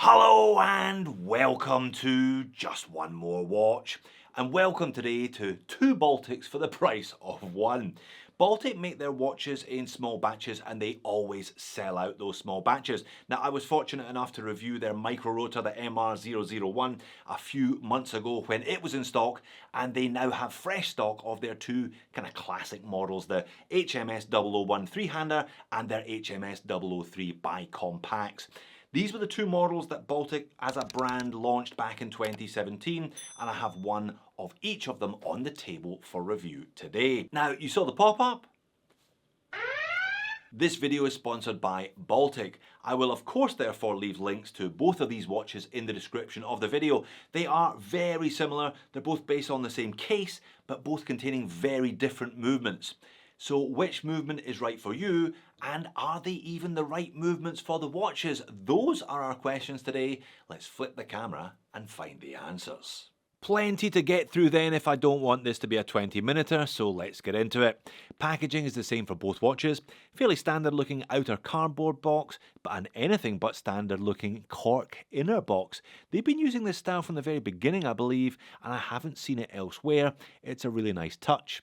Hello and welcome to Just One More Watch, and welcome today to two Baltics for the price of one. Baltic make their watches in small batches and they always sell out those small batches. Now I was fortunate enough to review their micro rotor, the MR001, a few months ago when it was in stock, and they now have fresh stock of their two kind of classic models, the HMS 001 three-hander and their HMS 003 bi-compacts. These were the two models that Baltic as a brand launched back in 2017, and I have one of each of them on the table for review today. Now, you saw the pop-up? This video is sponsored by Baltic. I will of course therefore leave links to both of these watches in the description of the video. They are very similar, they're both based on the same case, but both containing very different movements. So which movement is right for you, and are they even the right movements for the watches? Those are our questions today. Let's flip the camera and find the answers. Plenty to get through then if I don't want this to be a 20-minute, so let's get into it. Packaging is the same for both watches. Fairly standard looking outer cardboard box, but an anything but standard looking cork inner box. They've been using this style from the very beginning, I believe, and I haven't seen it elsewhere. It's a really nice touch.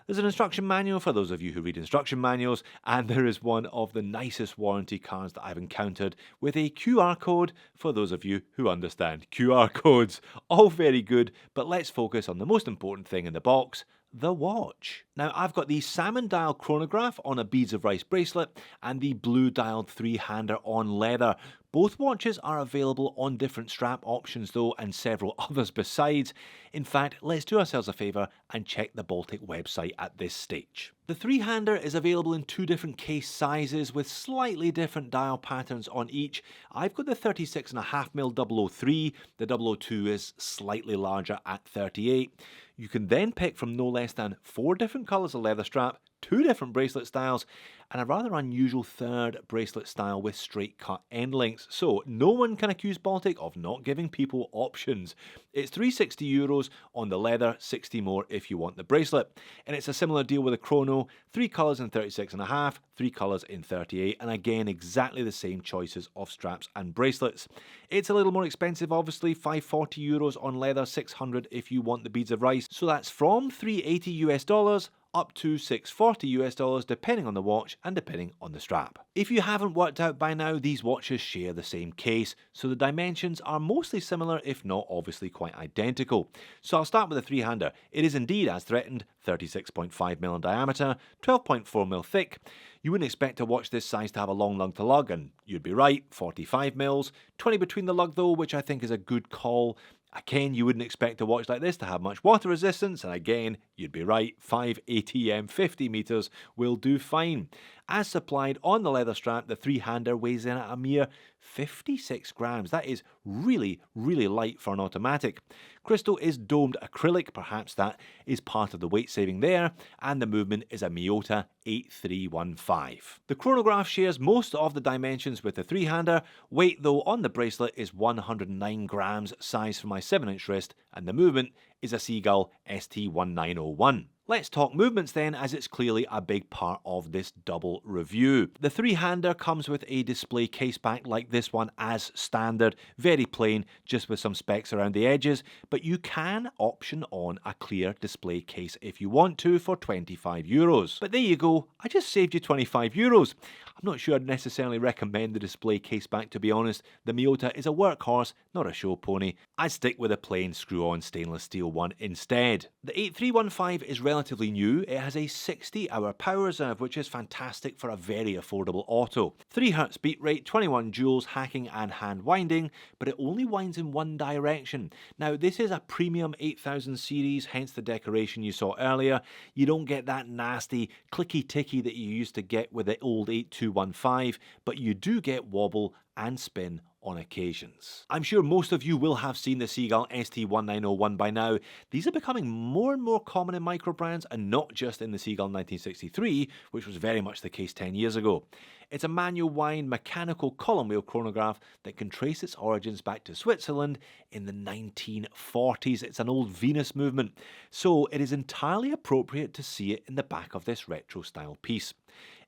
There's an instruction manual for those of you who read instruction manuals, and there is one of the nicest warranty cards that I've encountered with a QR code for those of you who understand QR codes. All very good, but let's focus on the most important thing in the box, the watch. Now I've got the salmon dial chronograph on a beads of rice bracelet and the blue dialed three-hander on leather. Both watches are available on different strap options though, and several others besides. In fact, let's do ourselves a favour and check the Baltic website at this stage. The three-hander is available in two different case sizes with slightly different dial patterns on each. I've got the 36.5mm 003, the 002 is slightly larger at 38. You can then pick from no less than 4 different colours of leather strap, 2 different bracelet styles, and a rather unusual third bracelet style with straight cut end links. So no one can accuse Baltic of not giving people options. It's €360 on the leather, 60 more if you want the bracelet. And it's a similar deal with the chrono, 3 colours in 36.5, 3 colours in 38, and again exactly the same choices of straps and bracelets. It's a little more expensive obviously, €540 on leather, 600 if you want the beads of rice. So that's from $380 up to $640 depending on the watch and depending on the strap. If you haven't worked out by now, these watches share the same case, so the dimensions are mostly similar if not obviously quite identical. So I'll start with the three-hander. It is indeed, as threatened, 36.5mm in diameter, 12.4mm thick. You wouldn't expect a watch this size to have a long lug to lug, and you'd be right, 45mm, 20 between the lug though, which I think is a good call. Again, you wouldn't expect a watch like this to have much water resistance, and again, you'd be right, 5 ATM 50 meters will do fine. As supplied on the leather strap, the three-hander weighs in at a mere 56 grams. That is really, really light for an automatic. Crystal is domed acrylic, perhaps that is part of the weight saving there, and the movement is a Miyota 8315. The chronograph shares most of the dimensions with the three-hander. Weight though on the bracelet is 109 grams, size for my 7-inch wrist, and the movement is a Seagull ST1901. Let's talk movements then, as it's clearly a big part of this double review. The three-hander comes with a display case back like this one as standard, very plain, just with some specs around the edges, but you can option on a clear display case if you want to for €25. But there you go, I just saved you €25. I'm not sure I'd necessarily recommend the display case back, to be honest. The Miyota is a workhorse, not a show pony. I'd stick with a plain screw-on stainless steel one instead. The 8315 is relatively new. It has a 60-hour power reserve, which is fantastic for a very affordable auto. 3Hz beat rate, 21 joules, hacking and hand winding, but it only winds in one direction. Now this is a premium 8000 series, hence the decoration you saw earlier. You don't get that nasty clicky-ticky that you used to get with the old 8215, but you do get wobble and spin on occasions. I'm sure most of you will have seen the Seagull ST1901 by now. These are becoming more and more common in micro brands, and not just in the Seagull 1963, which was very much the case 10 years ago. It's a manual wind mechanical column wheel chronograph that can trace its origins back to Switzerland in the 1940s. It's an old Venus movement, so it is entirely appropriate to see it in the back of this retro style piece.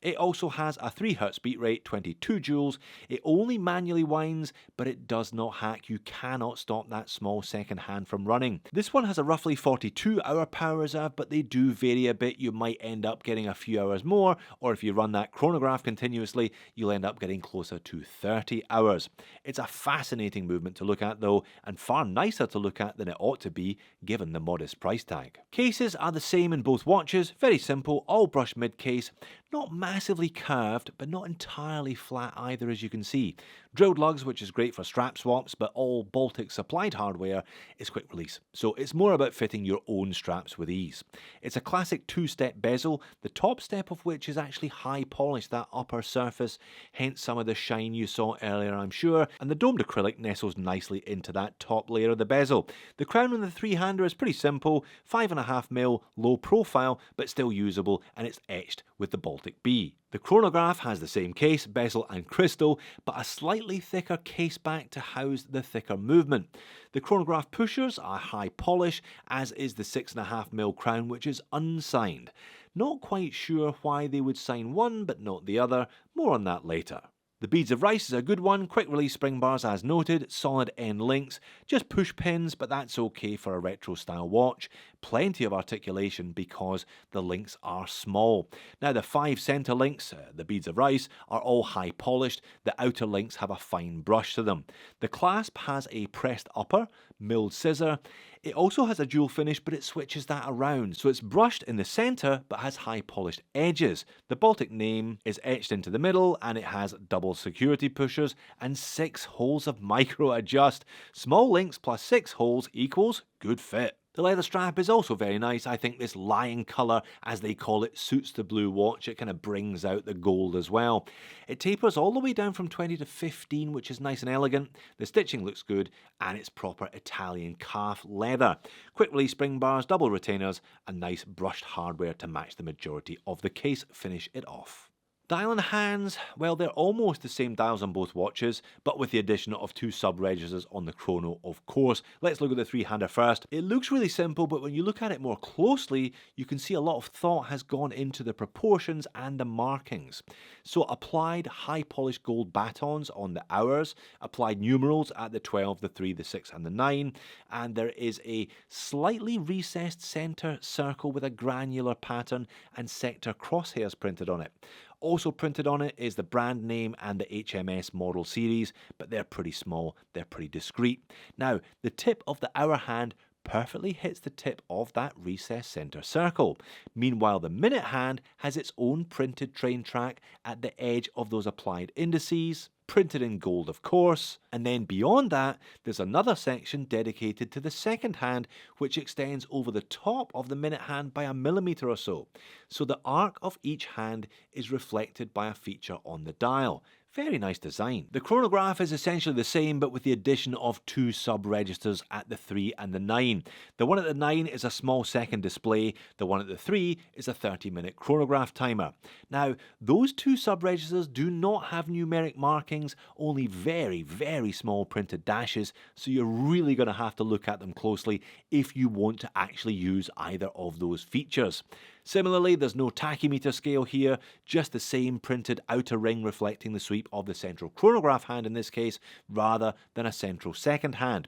It also has a 3Hz beat rate, 22 joules. It only manually winds, but it does not hack. You cannot stop that small second hand from running. This one has a roughly 42-hour power reserve, but they do vary a bit. You might end up getting a few hours more, or if you run that chronograph continuously, you'll end up getting closer to 30 hours. It's a fascinating movement to look at though, and far nicer to look at than it ought to be, given the modest price tag. Cases are the same in both watches, very simple, all brushed mid case, not massively curved, but not entirely flat either, as you can see. Drilled lugs, which is great for strap swaps, but all Baltic supplied hardware is quick release, so it's more about fitting your own straps with ease. It's a classic two-step bezel, the top step of which is actually high polished, that upper surface, hence some of the shine you saw earlier, I'm sure, and the domed acrylic nestles nicely into that top layer of the bezel. The crown on the three-hander is pretty simple, 5.5mm, low profile, but still usable, and it's etched with the Baltic B. The chronograph has the same case, bezel and crystal, but a slightly thicker case back to house the thicker movement. The chronograph pushers are high polish, as is the 6.5mm crown, which is unsigned. Not quite sure why they would sign one but not the other, more on that later. The beads of rice is a good one, quick release spring bars as noted, solid end links, just push pins, but that's okay for a retro style watch. Plenty of articulation because the links are small. Now the 5 centre links, the beads of rice, are all high polished, the outer links have a fine brush to them. The clasp has a pressed upper, milled scissor. It also has a dual finish, but it switches that around, so it's brushed in the centre but has high polished edges. The Baltic name is etched into the middle, and it has double security pushers and 6 holes of micro adjust. Small links plus 6 holes equals good fit. The leather strap is also very nice. I think this lion colour, as they call it, suits the blue watch. It kind of brings out the gold as well. It tapers all the way down from 20 to 15, which is nice and elegant. The stitching looks good, and it's proper Italian calf leather. Quick release spring bars, double retainers, and nice brushed hardware to match the majority of the case finish it off. Dial and hands, well, they're almost the same dials on both watches, but with the addition of 2 sub-registers on the chrono, of course. Let's look at the three-hander first. It looks really simple, but when you look at it more closely, you can see a lot of thought has gone into the proportions and the markings. So applied high-polished gold batons on the hours, applied numerals at the 12, the 3, the 6 and the 9, and there is a slightly recessed centre circle with a granular pattern and sector crosshairs printed on it. Also printed on it is the brand name and the HMS model series, but they're pretty small, they're pretty discreet. Now, the tip of the hour hand perfectly hits the tip of that recessed centre circle. Meanwhile, the minute hand has its own printed train track at the edge of those applied indices, printed in gold of course, and then beyond that there's another section dedicated to the second hand, which extends over the top of the minute hand by 1 millimeter or so. So the arc of each hand is reflected by a feature on the dial. Very nice design. The chronograph is essentially the same, but with the addition of 2 sub-registers at the 3 and the 9. The one at the 9 is a small second display, the one at the 3 is a 30-minute chronograph timer. Now, those 2 sub-registers do not have numeric markings, only very, very small printed dashes, so you're really going to have to look at them closely if you want to actually use either of those features. Similarly, there's no tachymeter scale here, just the same printed outer ring reflecting the sweep of the central chronograph hand in this case, rather than a central second hand.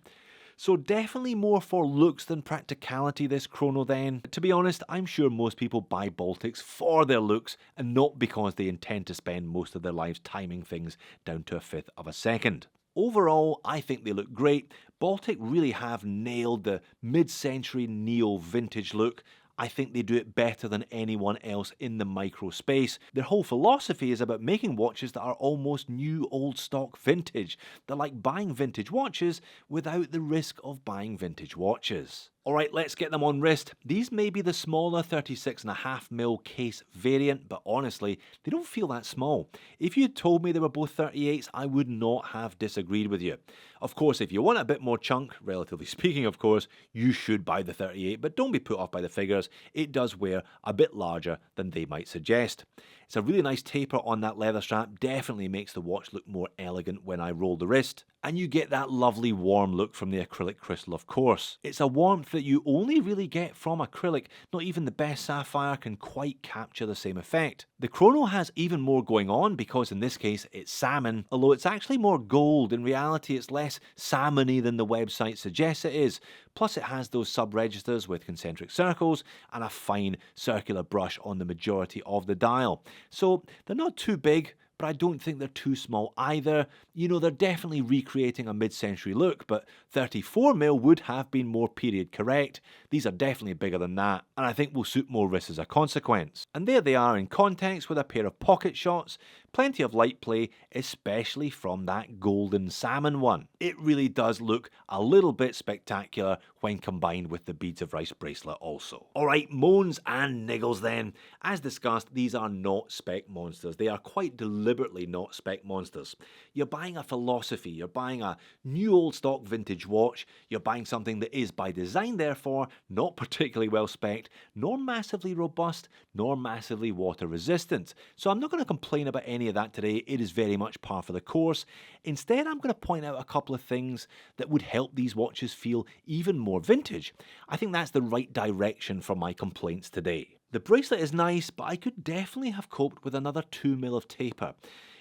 So definitely more for looks than practicality this chrono then. To be honest, I'm sure most people buy Baltics for their looks and not because they intend to spend most of their lives timing things down to 1/5 of a second. Overall, I think they look great. Baltic really have nailed the mid-century neo-vintage look. I think they do it better than anyone else in the micro space. Their whole philosophy is about making watches that are almost new old stock vintage. They're like buying vintage watches without the risk of buying vintage watches. Alright, let's get them on wrist. These may be the smaller 36.5mm case variant, but honestly, they don't feel that small. If you had told me they were both 38s, I would not have disagreed with you. Of course, if you want a bit more chunk, relatively speaking of course, you should buy the 38, but don't be put off by the figures. It does wear a bit larger than they might suggest. It's a really nice taper on that leather strap, definitely makes the watch look more elegant when I roll the wrist. And you get that lovely warm look from the acrylic crystal, of course. It's a warmth that you only really get from acrylic. Not even the best sapphire can quite capture the same effect. The chrono has even more going on because in this case it's salmon, although it's actually more gold. In reality it's less salmony than the website suggests it is. Plus it has those sub-registers with concentric circles and a fine circular brush on the majority of the dial. So they're not too big, but I don't think they're too small either. You know, they're definitely recreating a mid-century look, but 34mm would have been more period correct. These are definitely bigger than that, and I think will suit more wrists as a consequence. And there they are in context with a pair of pocket shots. Plenty of light play, especially from that golden salmon one. It really does look a little bit spectacular when combined with the beads of rice bracelet also. Alright, moans and niggles then. As discussed, these are not spec monsters. They are quite deliberately not spec monsters. You're buying a philosophy, you're buying a new old stock vintage watch, you're buying something that is by design therefore not particularly well spec'd, nor massively robust, nor massively water resistant. So I'm not going to complain about any of that today. It is very much par for the course. Instead, I'm going to point out a couple of things that would help these watches feel even more vintage. I think that's the right direction for my complaints today. The bracelet is nice, but I could definitely have coped with another 2mm of taper.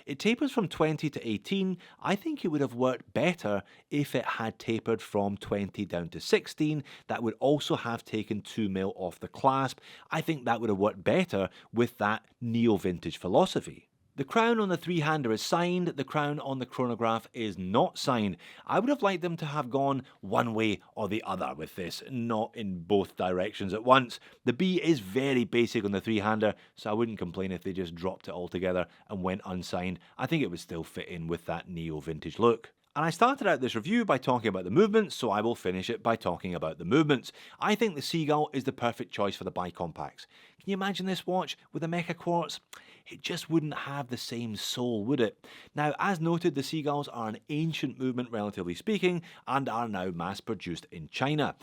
It tapers from 20 to 18. I think it would have worked better if it had tapered from 20 down to 16. That would also have taken 2mm off the clasp. I think that would have worked better with that neo-vintage philosophy. The crown on the three-hander is signed, the crown on the chronograph is not signed. I would have liked them to have gone one way or the other with this, not in both directions at once. The B is very basic on the three-hander, so I wouldn't complain if they just dropped it altogether and went unsigned. I think it would still fit in with that neo-vintage look. And I started out this review by talking about the movements, so I will finish it by talking about the movements. I think the Seagull is the perfect choice for the bicompacts. Can you imagine this watch with a Mecha Quartz? It just wouldn't have the same soul, would it? Now, as noted, the Seagulls are an ancient movement, relatively speaking, and are now mass-produced in China.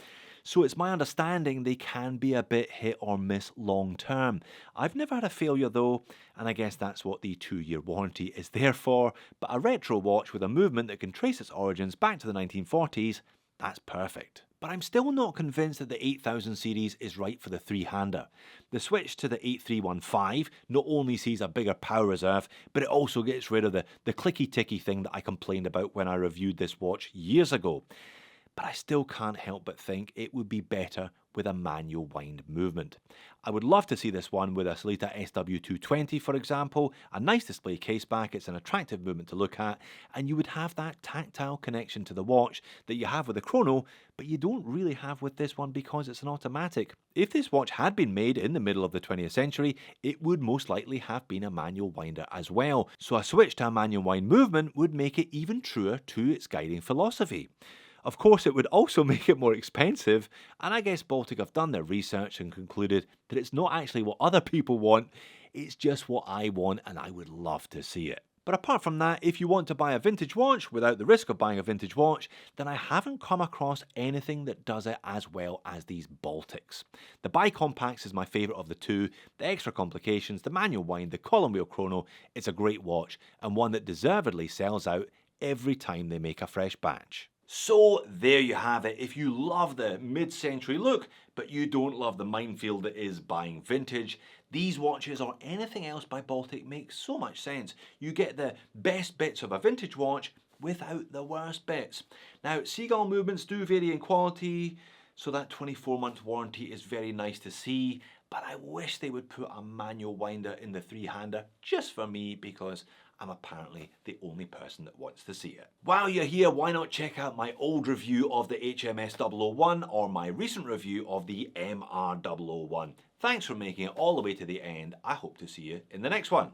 So it's my understanding they can be a bit hit or miss long term. I've never had a failure though, and I guess that's what the 2-year warranty is there for, but a retro watch with a movement that can trace its origins back to the 1940s, that's perfect. But I'm still not convinced that the 8000 series is right for the three-hander. The switch to the 8315 not only sees a bigger power reserve, but it also gets rid of the clicky-ticky thing that I complained about when I reviewed this watch years ago. But I still can't help but think it would be better with a manual wind movement. I would love to see this one with a Sellita SW220 for example, a nice display case back, it's an attractive movement to look at, and you would have that tactile connection to the watch that you have with the chrono, but you don't really have with this one because it's an automatic. If this watch had been made in the middle of the 20th century, it would most likely have been a manual winder as well, so a switch to a manual wind movement would make it even truer to its guiding philosophy. Of course, it would also make it more expensive, and I guess Baltic have done their research and concluded that it's not actually what other people want, it's just what I want, and I would love to see it. But apart from that, if you want to buy a vintage watch without the risk of buying a vintage watch, then I haven't come across anything that does it as well as these Baltics. The bicompacts is my favourite of the two. The extra complications, the manual wind, the column wheel chrono, it's a great watch, and one that deservedly sells out every time they make a fresh batch. So there you have it. If you love the mid-century look, but you don't love the minefield that is buying vintage, these watches or anything else by Baltic makes so much sense. You get the best bits of a vintage watch without the worst bits. Now, Seagull movements do vary in quality, so that 24-month warranty is very nice to see, but I wish they would put a manual winder in the three-hander just for me because I'm apparently the only person that wants to see it. While you're here, why not check out my old review of the HMS 001 or my recent review of the MR 001. Thanks for making it all the way to the end. I hope to see you in the next one.